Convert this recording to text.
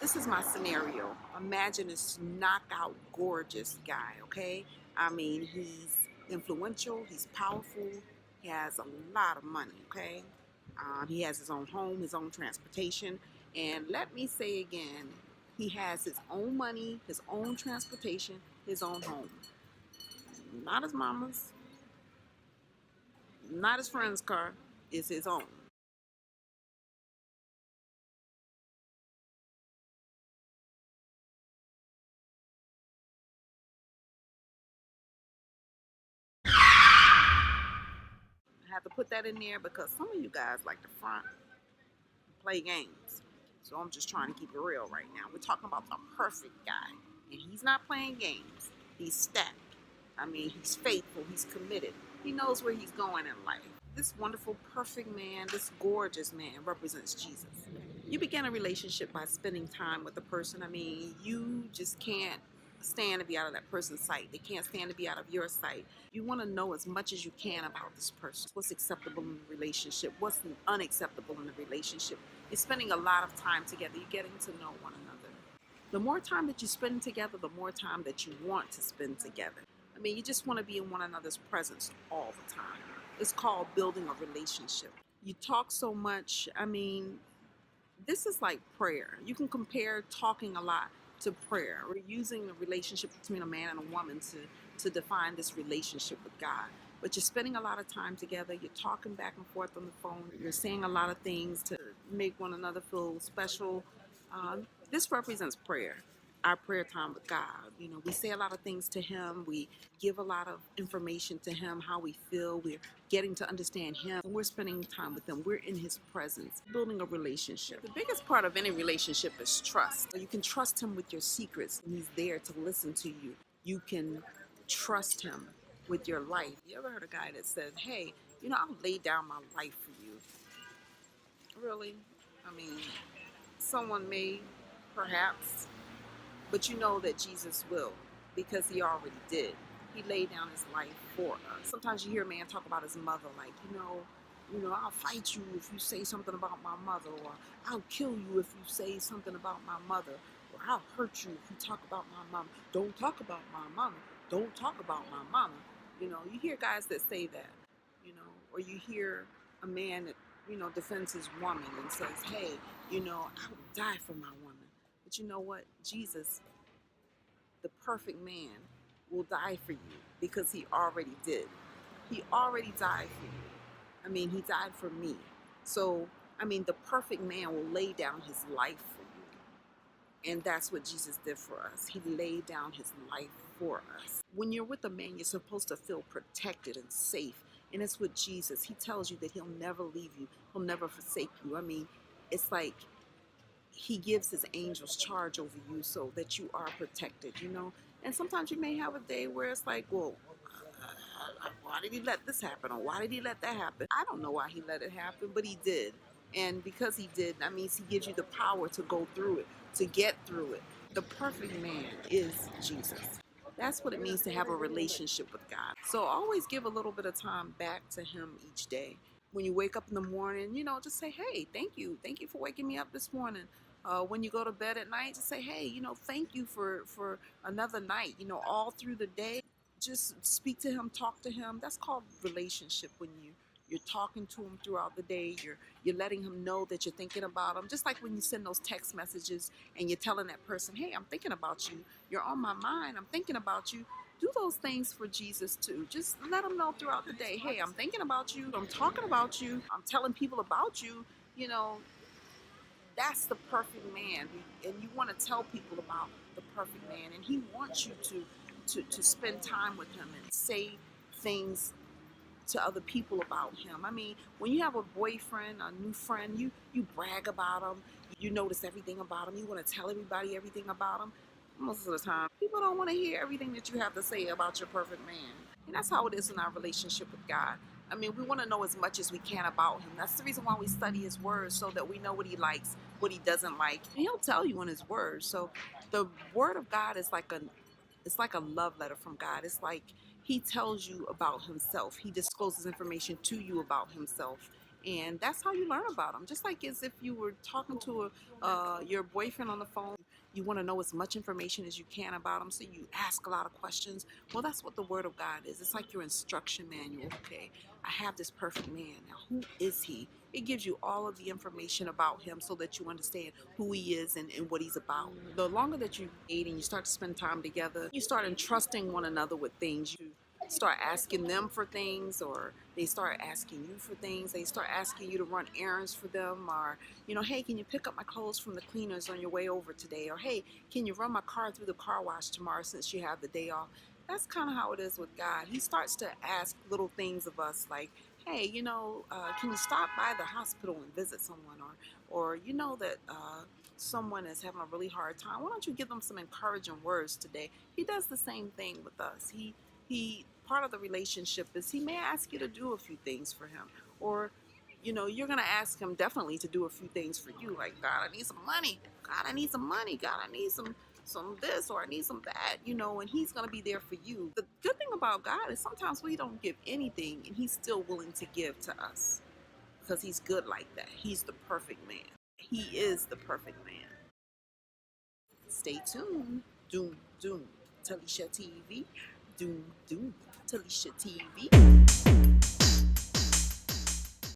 This is my scenario. Imagine this knockout gorgeous guy, okay? I mean, he's influential, he's powerful, he has a lot of money, okay? He has his own home, his own transportation, and let me say again, he has his own money, his own transportation, his own home. Not his mama's, not his friend's car, it's his own. I have to put that in there because some of you guys like the front play games. So I'm just trying to keep it real right now. We're talking about the perfect guy. And he's not playing games. He's stacked. I mean, he's faithful. He's committed. He knows where he's going in life. This wonderful, perfect man, this gorgeous man represents Jesus. You begin a relationship by spending time with the person. I mean, you just can't stand to be out of that person's sight. They can't stand to be out of your sight. You want to know as much as you can about this person. What's acceptable in the relationship? What's unacceptable in the relationship? You're spending a lot of time together. You're getting to know one another. The more time that you spend together, the more time that you want to spend together. I mean, you just want to be in one another's presence all the time. It's called building a relationship. You talk so much. I mean, this is like prayer. You can compare talking a lot to prayer. We're using the relationship between a man and a woman to define this relationship with God. But you're spending a lot of time together. You're talking back and forth on the phone. You're saying a lot of things to make one another feel special. This represents prayer, our prayer time with God. You know, we say a lot of things to Him. We give a lot of information to Him, how we feel. We're getting to understand Him. We're spending time with Him. We're in His presence, building a relationship. The biggest part of any relationship is trust. You can trust Him with your secrets, and He's there to listen to you. You can trust Him with your life. You ever heard a guy that says, hey, I'll lay down my life for you? Really? I mean, someone may, perhaps, but you know that Jesus will because He already did. He laid down His life for us. Sometimes you hear a man talk about his mother like, I'll fight you if you say something about my mother, or I'll kill you if you say something about my mother, or I'll hurt you if you talk about my mama. Don't talk about my mama. Don't talk about my mama. You hear guys that say that, or you hear a man that, defends his woman and says, hey, I will die for my woman. But you know what? Jesus, the perfect man, will die for you because He already did. He already died for you. I mean, He died for me. So, I mean, the perfect man will lay down his life for you. And that's what Jesus did for us. He laid down His life for us. When you're with a man, you're supposed to feel protected and safe. And it's with Jesus. He tells you that He'll never leave you. He'll never forsake you. I mean, it's like He gives His angels charge over you so that you are protected. And sometimes you may have a day where it's like, well, why did He let this happen? Or why did He let that happen? I don't know why He let it happen, but He did. And because He did, that means He gives you the power to go through it, to get through it. The perfect man is Jesus. That's what it means to have a relationship with God. So always give a little bit of time back to Him each day. When you wake up in the morning, just say, hey, thank you. Thank you for waking me up this morning. When you go to bed at night, just say, hey, thank you for another night. All through the day, just speak to Him, talk to Him. That's called relationship. When you're talking to Him throughout the day, you're letting Him know that you're thinking about Him. Just like when you send those text messages and you're telling that person, hey, I'm thinking about you. You're on my mind. I'm thinking about you. Do those things for Jesus too. Just let Him know throughout the day, hey, I'm thinking about you. I'm talking about you. I'm telling people about you. You know, that's the perfect man. And you want to tell people about the perfect man. And He wants you to spend time with Him and say things to other people about Him. I mean, when you have a boyfriend, a new friend, you brag about him. You notice everything about him. You want to tell everybody everything about him. Most of the time, people don't want to hear everything that you have to say about your perfect man. And that's how it is in our relationship with God. I mean, we want to know as much as we can about Him. That's the reason why we study His Word, so that we know what He likes, what He doesn't like. And He'll tell you in His Word. So the Word of God is like a love letter from God. It's like He tells you about Himself. He discloses information to you about Himself. And that's how you learn about them. Just like as if you were talking to your boyfriend on the phone. You want to know as much information as you can about them, so you ask a lot of questions. Well, that's what the Word of God is. It's like your instruction manual. Okay, I have this perfect man. Now, who is he? It gives you all of the information about him so that you understand who he is and what he's about. The longer that you date and you start to spend time together, you start entrusting one another with things. You start asking them for things, or they start asking you for things. They start asking you to run errands for them, or hey, can you pick up my clothes from the cleaners on your way over today, or hey, can you run my car through the car wash tomorrow since you have the day off. That's kind of how it is with God. He starts to ask little things of us, like, hey, can you stop by the hospital and visit someone, or that someone is having a really hard time. Why don't you give them some encouraging words today? He does the same thing with us. He part of the relationship is he may ask you to do a few things for him, or you're gonna ask him definitely to do a few things for you, like, God, I need some money. God, I need some money. God, I need some this, or I need some that, and he's gonna be there for you. The good thing about God is sometimes we don't give anything and he's still willing to give to us, because he's good like that. He's the perfect man. He is the perfect man. Stay tuned. Doom, doom. Telicia TV. Doom, doom. Telicia TV.